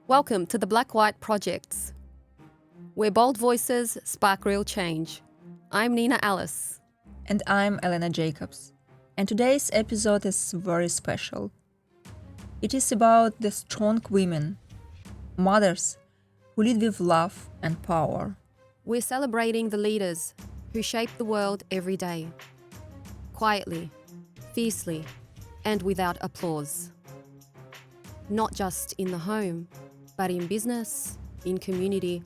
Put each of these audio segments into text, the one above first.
Welcome to the Black White Projects, where bold voices spark real change. I'm Nina Alice. And I'm Elena Jacobs. And today's episode is very special. It is about the strong women, mothers, who lead with love and power. We're celebrating the leaders who shape the world every day, quietly, fiercely, and without applause. Not just in the home, but in business, in community,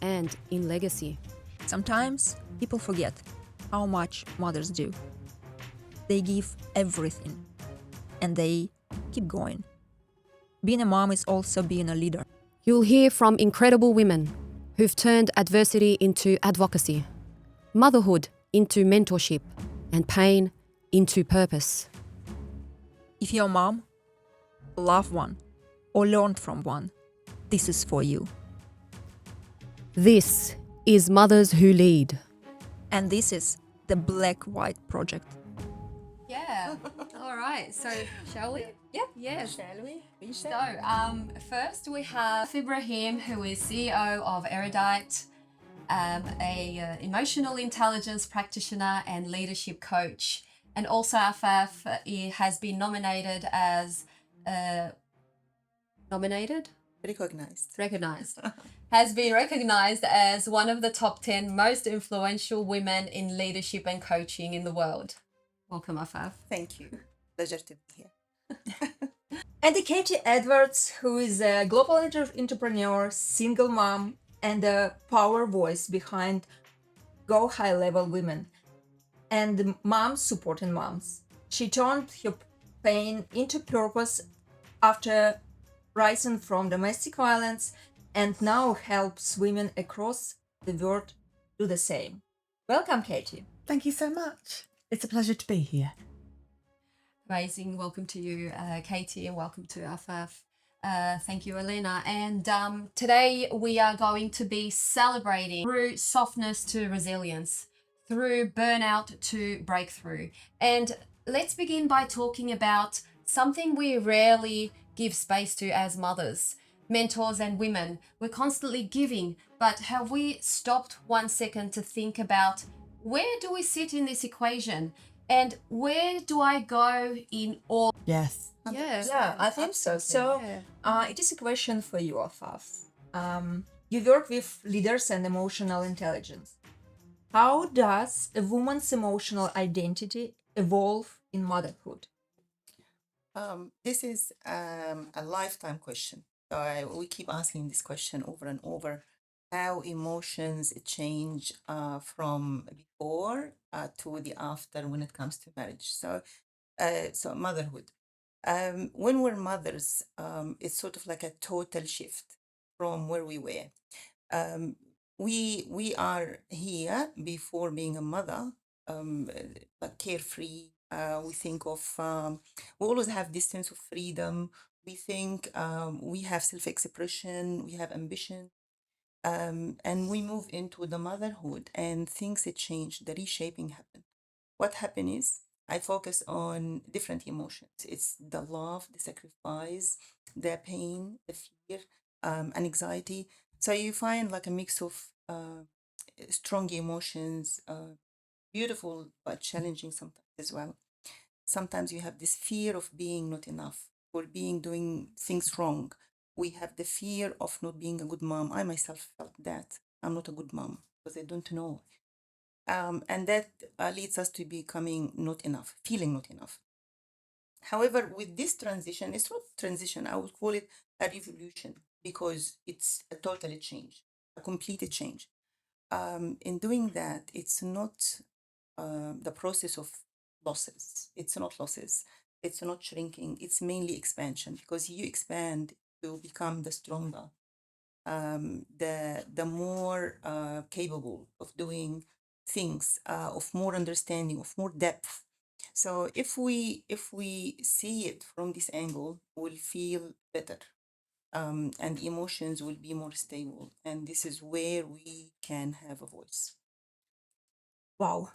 and in legacy. Sometimes people forget how much mothers do. They give everything, and they keep going. Being a mom is also being a leader. You'll hear from incredible women who've turned adversity into advocacy, motherhood into mentorship, and pain into purpose. If you're a mom, love one, or learned from one, this is for you. This is Mothers Who Lead. And this is the Black White Project. Yeah. All right. So, shall we? Yep. Yes. Shall we? So, first we have Ibrahim, who is CEO of Erudites, a emotional intelligence practitioner and leadership coach, and also Afaf has been nominated as recognized has been recognized as one of the top 10 most influential women in leadership and coaching in the world. Welcome, Afaf. Thank you. Pleasure to be here. And Katie Edwards, who is a global entrepreneur, single mom, and a power voice behind Go High Level Women and moms supporting moms. She turned her pain into purpose after rising from domestic violence and now helps women across the world do the same. Welcome, Katie. Thank you so much. It's a pleasure to be here. Amazing. Welcome to you, Katie, and welcome to Afaf. Thank you, Elena. And today we are going to be celebrating through softness to resilience, through burnout to breakthrough. And let's begin by talking about something we rarely give space to as mothers, mentors, and women. We're constantly giving, but have we stopped 1 second to think about where do we sit in this equation? And where do I go in all? Yes. Yeah, I think so. So it is a question for you, Afaf. You work with leaders and emotional intelligence. How does a woman's emotional identity evolve in motherhood? This is a lifetime question. We keep asking this question over and over. How emotions change from before to the after when it comes to marriage. So motherhood. When we're mothers, it's sort of like a total shift from where we were. We are here before being a mother, like carefree. We think of we always have this sense of freedom. We think we have self-expression, we have ambition, and we move into the motherhood, and things change. The reshaping happen. What happened is I focus on different emotions. It's the love, the sacrifice, the pain, the fear, and anxiety. So you find like a mix of strong emotions, beautiful but challenging sometimes as well. Sometimes you have this fear of being not enough, or doing things wrong. We have the fear of not being a good mom. I myself felt that I'm not a good mom because I don't know. And that leads us to becoming not enough, feeling not enough. However, with this transition, it's not transition, I would call it a revolution because it's a total change, a complete change. In doing that, it's not the process of losses. It's not losses. It's not shrinking. It's mainly expansion because you expand to become the stronger, the more capable of doing things, of more understanding, of more depth. So if we see it from this angle, we'll feel better, and emotions will be more stable, and this is where we can have a voice. Wow,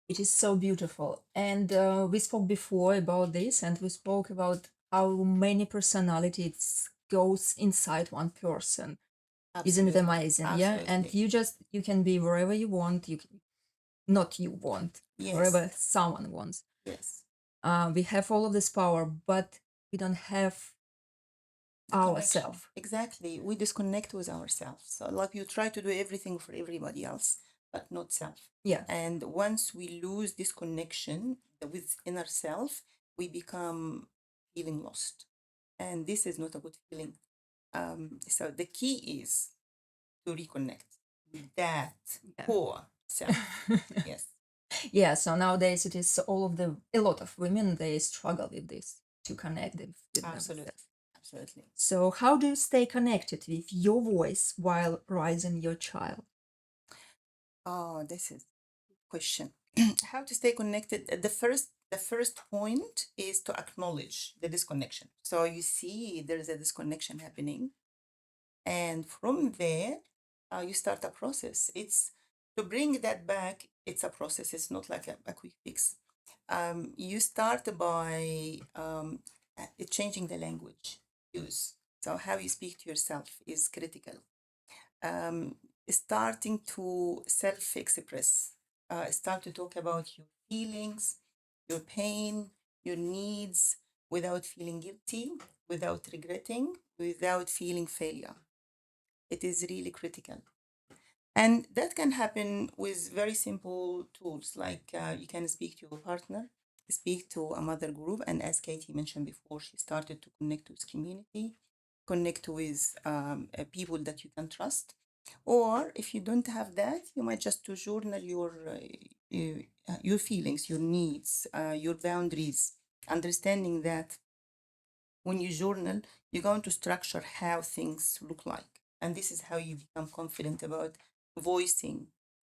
it is so beautiful. And we spoke before about this, and we spoke about how many personalities goes inside one person. Isn't it Absolutely. amazing? Yeah. And Absolutely. you can be wherever you want. Not you want, Yes. wherever someone wants. Yes. We have all of this power, but we don't have The connection. ourselves. Exactly. We disconnect with ourselves. So like you try to do everything for everybody else, but not self. Yeah. And once we lose this connection with inner self, we become feeling lost. And this is not a good feeling. So the key is to reconnect with that core self. Yes. Yeah. So nowadays it is a lot of women, they struggle with this, to connect with Absolutely. themselves. Absolutely. So how do you stay connected with your voice while raising your child? Oh, this is question. How to stay connected? The first point is to acknowledge the disconnection. So you see there is a disconnection happening, and from there, you start a process. It's to bring that back. It's a process. It's not like a quick fix. You start by changing the language use. So how you speak to yourself is critical. um, Starting to self express, start to talk about your feelings, your pain, your needs without feeling guilty, without regretting, without feeling failure. It is really critical. And that can happen with very simple tools like you can speak to your partner, speak to a mother group. And as Katie mentioned before, she started to connect with community, connect with people that you can trust. Or if you don't have that, you might just to journal your feelings, your needs, your boundaries, understanding that when you journal, you're going to structure how things look like. And this is how you become confident about voicing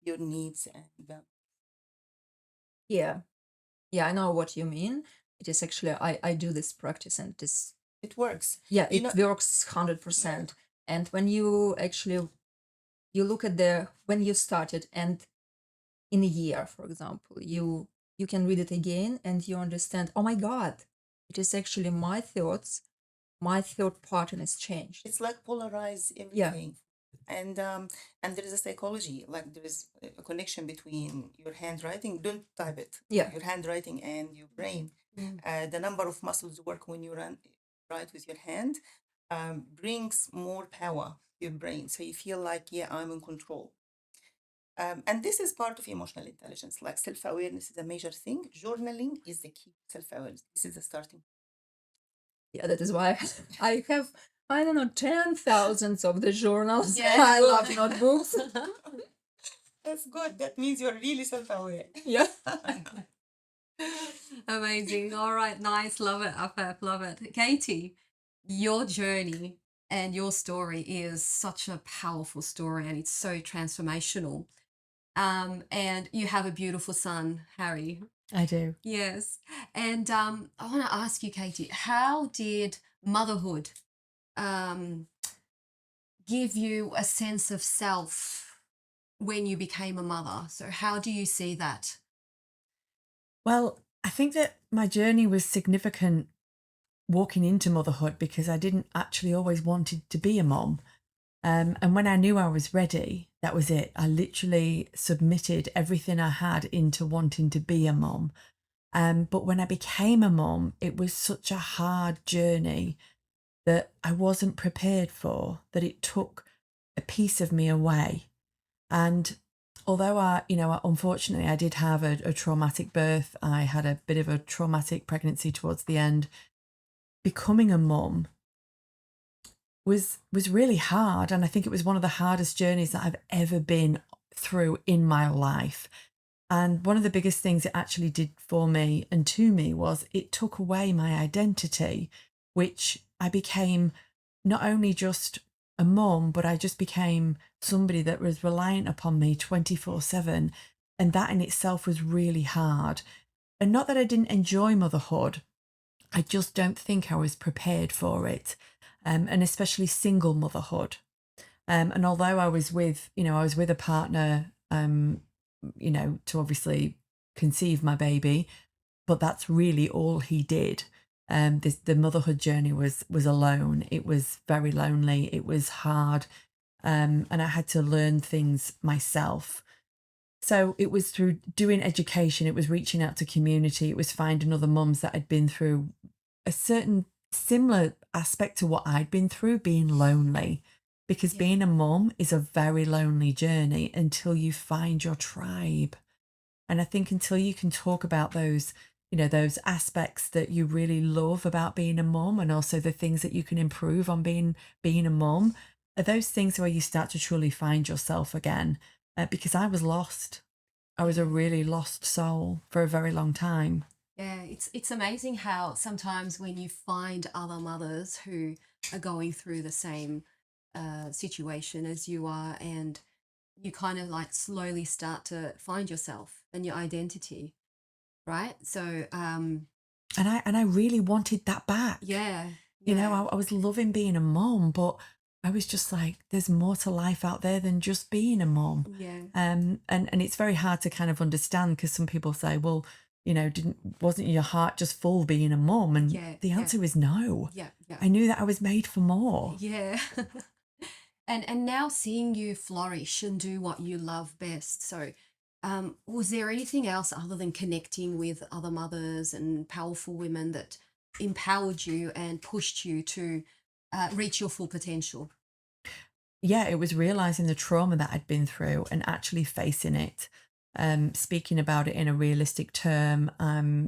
your needs and boundaries. Yeah. Yeah, I know what you mean. It is actually, I do this practice, and It works. yeah, You it know, works 100%. And when you actually, you look at when you started, and in a year, for example, you can read it again and you understand, oh my God, it is actually my thoughts, my thought pattern has changed. it's like polarize Yeah. everything. And there is a psychology, like there is a connection between your handwriting. Don't type it. Yeah. Your handwriting and your brain. The number of muscles work when you write with your hand brings more power to your brain. So you feel like, yeah, I'm in control. And this is part of emotional intelligence. Like self awareness is a major thing. Journaling is the key to self awareness. This is the starting. Yeah, that is why I have, I don't know, 10,000 of the journals. Yeah. I love notebooks. That's good. That means you're really self aware. Yeah. Amazing. All right. Nice. Love it. Afaf. Love it. Katie, your journey and your story is such a powerful story, and it's so transformational. And you have a beautiful son, Harry. I do. Yes. And I want to ask you, Katie, how did motherhood um, give you a sense of self when you became a mother? So, how do you see that? Well, I think that my journey was significant walking into motherhood because I didn't actually always wanted to be a mom. And when I knew I was ready, that was it. I literally submitted everything I had into wanting to be a mom. But when I became a mom, it was such a hard journey that I wasn't prepared for, that it took a piece of me away. And although unfortunately I did have a traumatic birth, I had a bit of a traumatic pregnancy towards the end. Becoming a mum was really hard, and I think it was one of the hardest journeys that I've ever been through in my life. And one of the biggest things it actually did for me and to me was it took away my identity, which I became not only just a mum, but I just became somebody that was reliant upon me 24/7. And that in itself was really hard. And not that I didn't enjoy motherhood, I just don't think I was prepared for it. And especially single motherhood. And although I was with a partner, to obviously conceive my baby, but that's really all he did. The motherhood journey was alone. It was very lonely. It was hard, and I had to learn things myself. So it was through doing education. It was reaching out to community. It was finding other mums that had been through a certain similar aspect to what I'd been through, being lonely. Because Yeah. being a mum is a very lonely journey until you find your tribe. And I think until you can talk about those, those aspects that you really love about being a mum, and also the things that you can improve on being a mum, are those things where you start to truly find yourself again. Because I was lost. I was a really lost soul for a very long time. Yeah, it's amazing how sometimes when you find other mothers who are going through the same situation as you are, and you kind of like slowly start to find yourself and your identity, right? So, And I really wanted that back. yeah, I was loving being a mom, but I was just like, there's more to life out there than just being a mom. yeah, And it's very hard to kind of understand, because some people say, well, wasn't your heart just full being a mom? And yeah, the yeah, answer is no. yeah, yeah, I knew that I was made for more. yeah. And now seeing you flourish and do what you love best. So, was there anything else other than connecting with other mothers and powerful women that empowered you and pushed you to reach your full potential? Yeah, it was realizing the trauma that I'd been through and actually facing it. Speaking about it in a realistic term,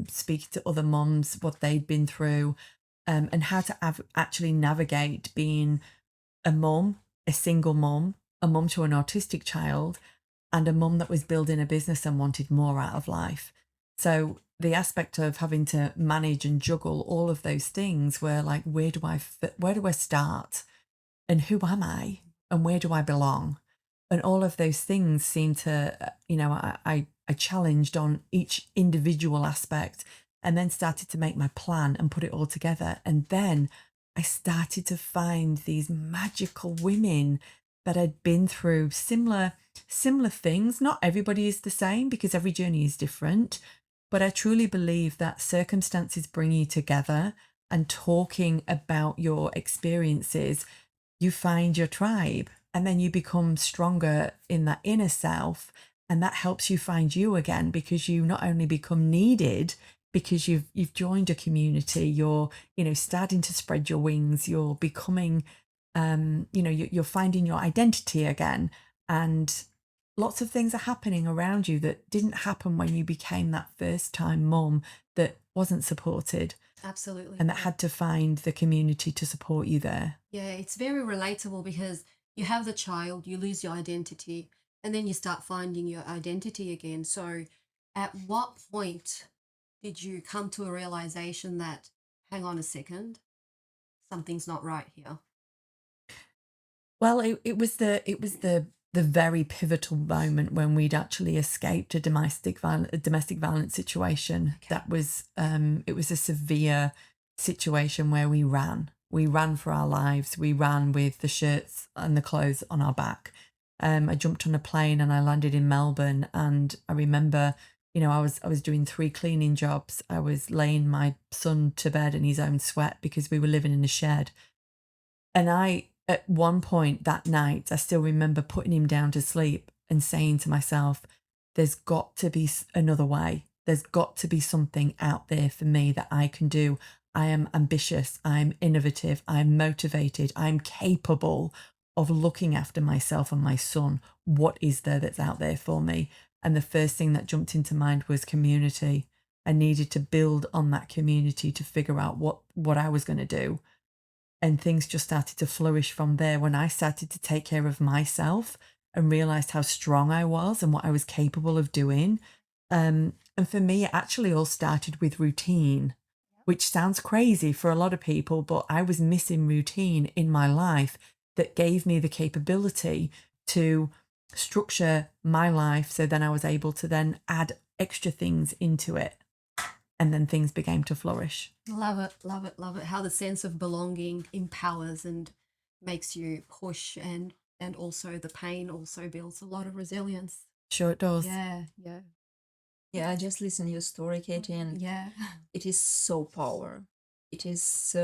speaking to other moms, what they'd been through, and how to actually navigate being a mum, a single mum, a mum to an autistic child, and a mum that was building a business and wanted more out of life. So the aspect of having to manage and juggle all of those things were like, where do I start? And who am I? And where do I belong? And all of those things seem to, I challenged on each individual aspect, and then started to make my plan and put it all together. And then I started to find these magical women that had been through similar things. Not everybody is the same, because every journey is different. But I truly believe that circumstances bring you together, and talking about your experiences, you find your tribe, and then you become stronger in that inner self, and that helps you find you again, because you not only become needed because you've joined a community, you're starting to spread your wings, you're becoming you're finding your identity again, and lots of things are happening around you that didn't happen when you became that first time mum that wasn't supported, Absolutely. and that had to find the community to support you there. Yeah, it's very relatable because you have the child, you lose your identity, and then you start finding your identity again. So, at what point did you come to a realization that, hang on a second, something's not right here? Well, it was the very pivotal moment when we'd actually escaped a domestic violence situation. Okay. That was it was a severe situation where we ran. We ran for our lives. We ran with the shirts and the clothes on our back. I jumped on a plane and I landed in Melbourne. And I remember, I was doing 3 cleaning jobs. I was laying my son to bed in his own sweat because we were living in a shed. And at one point that night, I still remember putting him down to sleep and saying to myself, there's got to be another way. There's got to be something out there for me that I can do. I am ambitious. I'm innovative. I'm motivated. I'm capable of looking after myself and my son. What is there that's out there for me? And the first thing that jumped into mind was community. I needed to build on that community to figure out what I was going to do. And things just started to flourish from there when I started to take care of myself and realized how strong I was and what I was capable of doing. And for me, it actually all started with routine, which sounds crazy for a lot of people, but I was missing routine in my life that gave me the capability to structure my life. So then I was able to then add extra things into it. And then things began to flourish. Love it, love it, love it. How the sense of belonging empowers and makes you push, and also the pain also builds a lot of resilience. Sure it does. Yeah, yeah, Yeah, I just listened to your story, Katie, and yeah. it is so It is,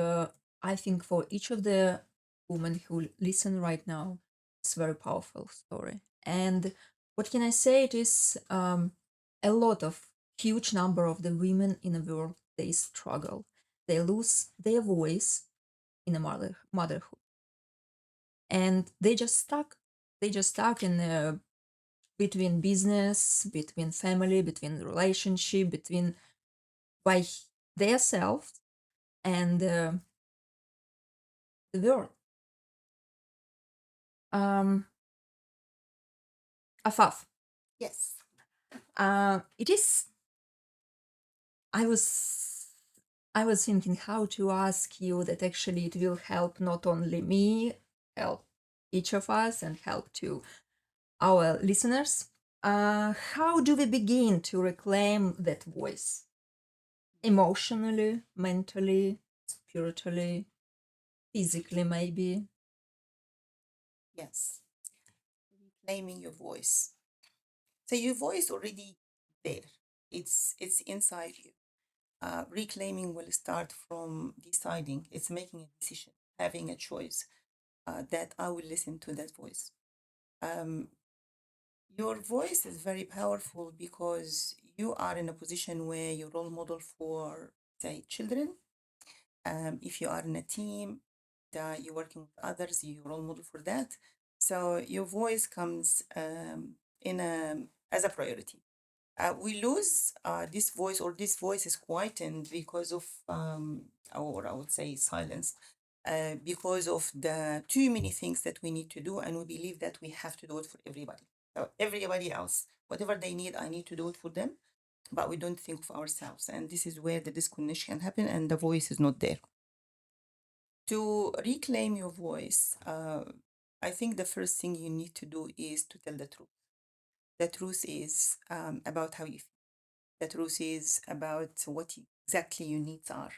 I think, for each of the women who listen right now, it's a very powerful story. And what can I say? It is a lot of huge number of the women in the world, they struggle. They lose their voice in a motherhood, and they just stuck. They just stuck in between business, between family, between relationship, between by their self and the world. Um, Afaf, Yes. it is. I was I was thinking how to ask you that actually it will help not only me, help each of us, and help to our listeners. How do we begin to reclaim that voice? Emotionally, mentally, spiritually, physically, maybe. Yes. Reclaiming your voice. So your voice already there. It's inside you. Reclaiming will start from deciding. It's making a decision, having a choice that I will listen to that voice. Um, your voice is very powerful because you are in a position where you're role model for, say, children. If you are in a team that you're working with others, you're role model for that. So your voice comes in as a priority. We lose this voice, or this voice is quietened because of, or I would say, silence, because of the too many things that we need to do, and we believe that we have to do it for everybody. So everybody else, whatever they need, I need to do it for them, but we don't think of ourselves, and this is where the disconnection happen, and the voice is not there. To reclaim your voice, I think the first thing you need to do is to tell the truth. The truth is about how you feel. The truth is about what exactly your needs are.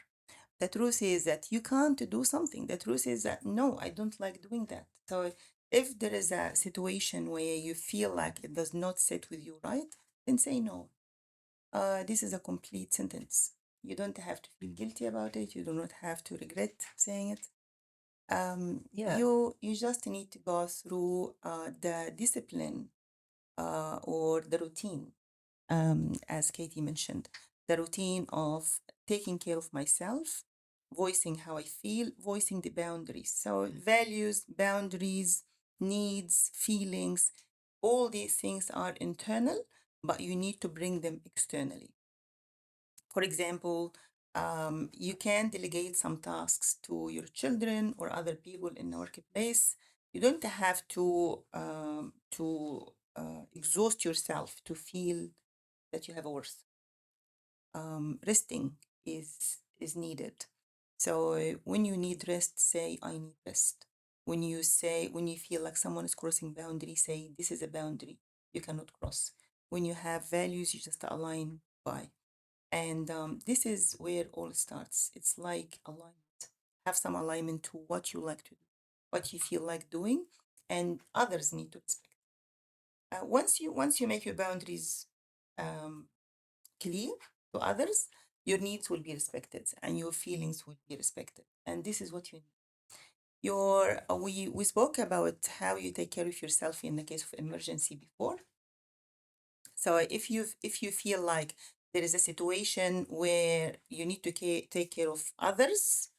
The truth is that you can't do something. The truth is that no, I don't like doing that. So if there is a situation where you feel like it does not sit with you right, then say no. This is a complete sentence. You don't have to feel guilty about it. You do not have to regret saying it. Yeah. You just need to go through the discipline or the routine, as Katie mentioned, the routine of taking care of myself, voicing how I feel, voicing the boundaries. So, values, boundaries, needs, feelings, all these things are internal, but you need to bring them externally. For example, you can delegate some tasks to your children or other people in the workplace. You don't have to exhaust yourself to feel that you have a worth. Resting is needed. So when you need rest, say I need rest. When you feel like someone is crossing boundary, say this is a boundary you cannot cross. When you have values, you just align by. And this is where all starts. It's like alignment. Have some alignment to what you like to do, what you feel like doing, and others need to respect. Once you make your boundaries um, clear to others, your needs will be respected and your feelings will be respected. And this is what you need. We spoke about how you take care of yourself in the case of emergency before. So if you feel like there is a situation where you need to take care of others,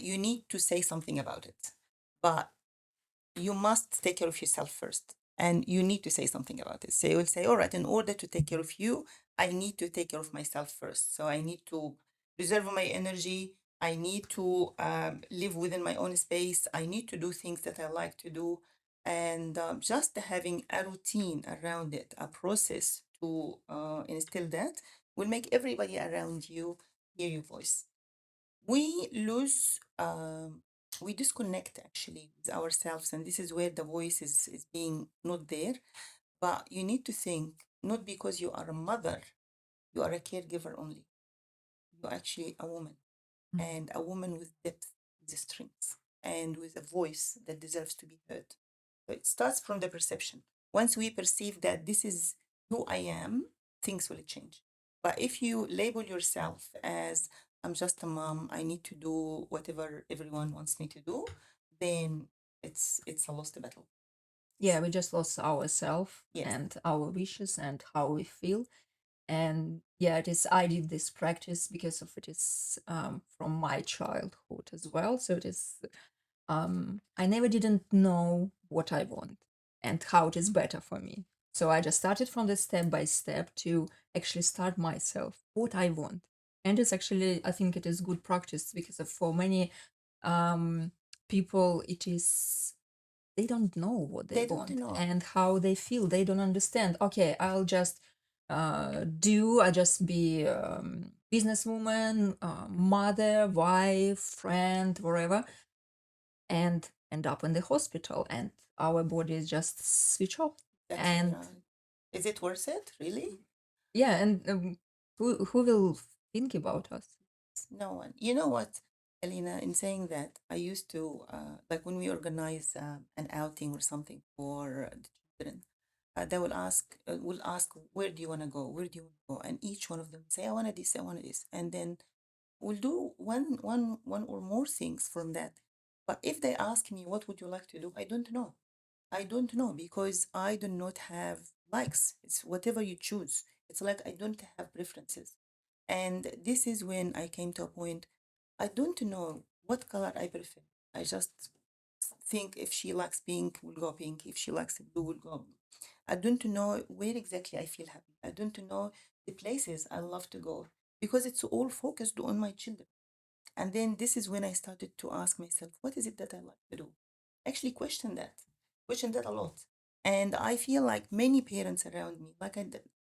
you need to say something about it. But you must take care of yourself first, and you need to say something about it. So you will say, all right, in order to take care of you, I need to take care of myself first. So I need to preserve my energy. I need to live within my own space. I need to do things that I like to do. And just having a routine around it, a process to instill that, will make everybody around you hear your voice. We lose, we disconnect actually with ourselves, and this is where the voice is being not there. But you need to think, not because you are a mother, you are a caregiver only. You're actually a woman, Mm. and a woman with depth, with strength, and with a voice that deserves to be heard. So it starts from the perception. Once we perceive that this is who I am, things will change. But if you label yourself as I'm just a mom, I need to do whatever everyone wants me to do, then it's a lost battle. Yeah, we just lost ourselves Yes. and our wishes and how we feel. And yeah, it is. I did this practice because of it is from my childhood as well. So it is. I never didn't know what I want and how it is better for me. So I just started from the step by step to actually start myself what I want. And it's actually, I think it is good practice because of, for many people, it is they don't know what they They don't want know. and how they feel. They don't understand. Okay, I'll just I just be businesswoman, mother, wife, friend, whatever, and end up in the hospital, and our bodies just switch off. That's And right. Is it worth it, really? yeah, and who will think about us? No one. You know what, Elena, in saying that, I used to, like when we organize an outing or something for the children, they will ask, where do you want to go? Where do you want to go? And each one of them say, I want this, I want this. And then we'll do one or more things from that. But if they ask me, what would you like to do? I don't know. I don't know because I do not have likes. It's whatever you choose. It's like I don't have preferences. And this is when I came to a point, I don't know what color I prefer. I just think if she likes pink, we'll go pink. If she likes blue, we'll go blue. I don't know where exactly I feel happy. I don't know the places I love to go because it's all focused on my children. And then this is when I started to ask myself, what is it that I like to do? Actually, question that a lot. And I feel like many parents around me,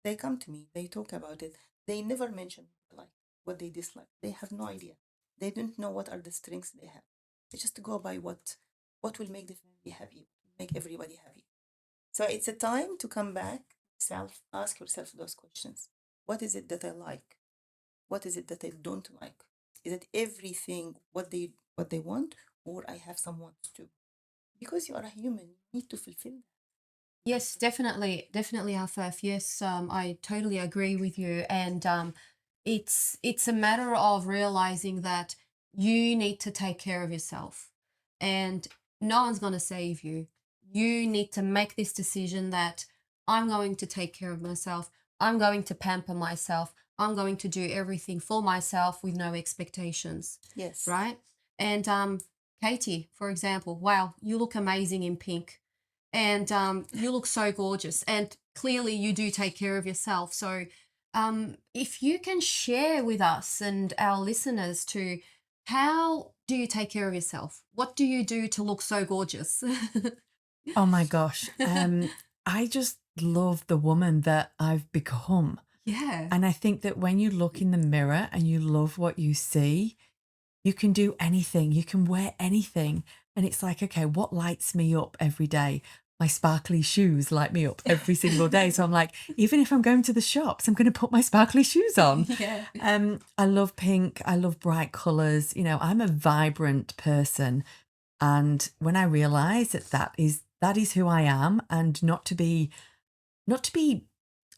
they come to me, they talk about it. They never mention what they like, what they dislike. They have no idea. They don't know what are the strengths they have. They just go by what will make the family happy, make everybody happy. So it's a time to come back, ask yourself those questions. What is it that I like? What is it that I don't like? Is it everything what they want, or I have some wants too? Because you are a human, you need to fulfill that. Yes, definitely, Afaf. Yes, I totally agree with you, and it's a matter of realizing that you need to take care of yourself, and no one's going to save you. You need to make this decision that I'm going to take care of myself. I'm going to pamper myself. I'm going to do everything for myself with no expectations, Yes. right? And Katie, for example, wow, you look amazing in pink, and you look so gorgeous, and clearly you do take care of yourself. So if you can share with us and our listeners to how do you take care of yourself, what do you do to look so gorgeous? Oh my gosh. I just love the woman that I've become. Yeah. And I think that when you look in the mirror and you love what you see, you can do anything, you can wear anything. And it's like, okay, what lights me up every day? My sparkly shoes light me up every single day. So I'm like, even if I'm going to the shops, I'm going to put my sparkly shoes on. Yeah. I love pink. I love bright colors. You know, I'm a vibrant person. And when I realized that is who I am, and not to be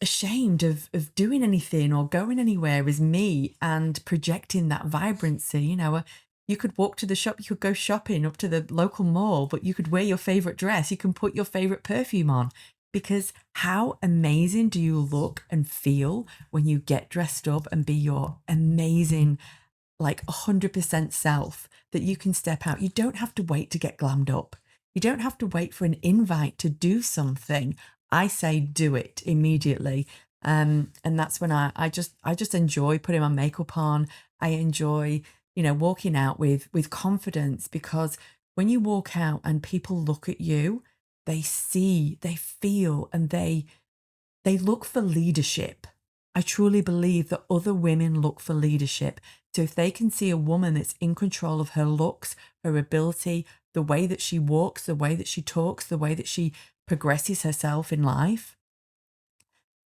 ashamed of doing anything or going anywhere is me, and projecting that vibrancy. You know, you could walk to the shop, you could go shopping up to the local mall, but you could wear your favorite dress, you can put your favorite perfume on, because how amazing do you look and feel when you get dressed up and be your amazing, like 100% self, that you can step out. You don't have to wait to get glammed up. You don't have to wait for an invite to do something. I say do it immediately. And that's when I just enjoy putting my makeup on. I enjoy, you know, walking out with confidence, because when you walk out and people look at you, they see, they feel, and they look for leadership. I truly believe that other women look for leadership. So if they can see a woman that's in control of her looks, her ability, the way that she walks, the way that she talks, the way that she progresses herself in life,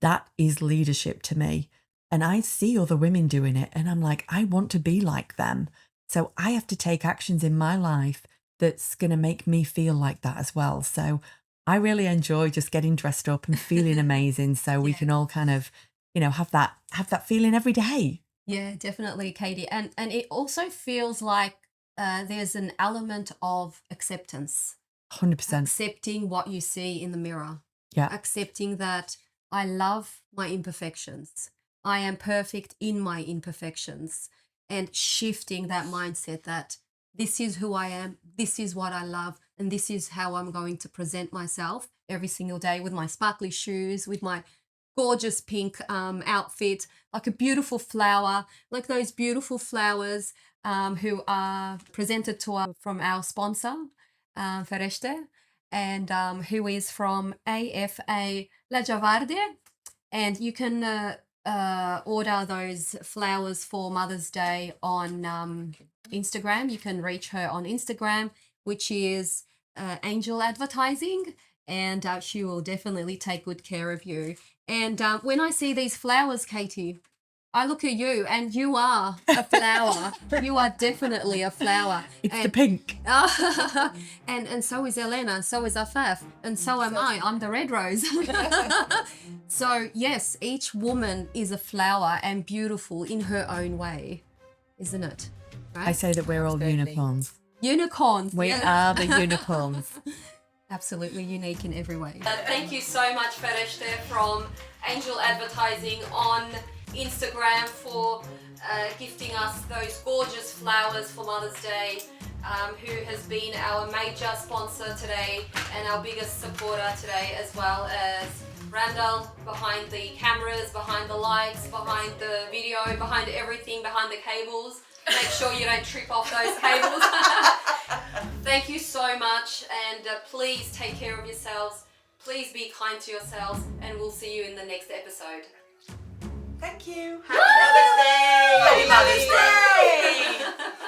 that is leadership to me. And I see other women doing it, and I'm like, I want to be like them. So I have to take actions in my life that's going to make me feel like that as well. So I really enjoy just getting dressed up and feeling amazing, so we Yeah. can all kind of, you know, have that feeling every day. Yeah, definitely, Katie. And it also feels like there's an element of acceptance, 100%. accepting what you see in the mirror, Yeah. accepting that I love my imperfections. I am perfect in my imperfections, and shifting that mindset that this is who I am, this is what I love, and this is how I'm going to present myself every single day with my sparkly shoes, with my gorgeous pink outfit, like a beautiful flower, like those beautiful flowers who are presented to us from our sponsor, Fereste, and who is from AFA La Javarde. And you can order those flowers for Mother's Day on Instagram. You can reach her on Instagram, which is Angel Advertising, and she will definitely take good care of you. And when I see these flowers, Katie, I look at you, and you are a flower. You are definitely a flower. It's the And pink. and so is Elena, so is Afaf, and so am I. I'm the red rose. So yes, each woman is a flower and beautiful in her own way, isn't it? Right? I say that we're all Absolutely. unicorns. Unicorns. We yeah. are the unicorns. Absolutely unique in every way. Thank you so much, Fereste, from Angel Advertising on Instagram for gifting us those gorgeous flowers for Mother's Day, who has been our major sponsor today and our biggest supporter today, as well as Randall behind the cameras, behind the lights, behind the video, behind everything, behind the cables. Make sure you don't trip off those cables. Thank you so much, and please take care of yourselves. Please be kind to yourselves, and we'll see you in the next episode. Thank you. Happy Mother's Day! Happy Mother's Day!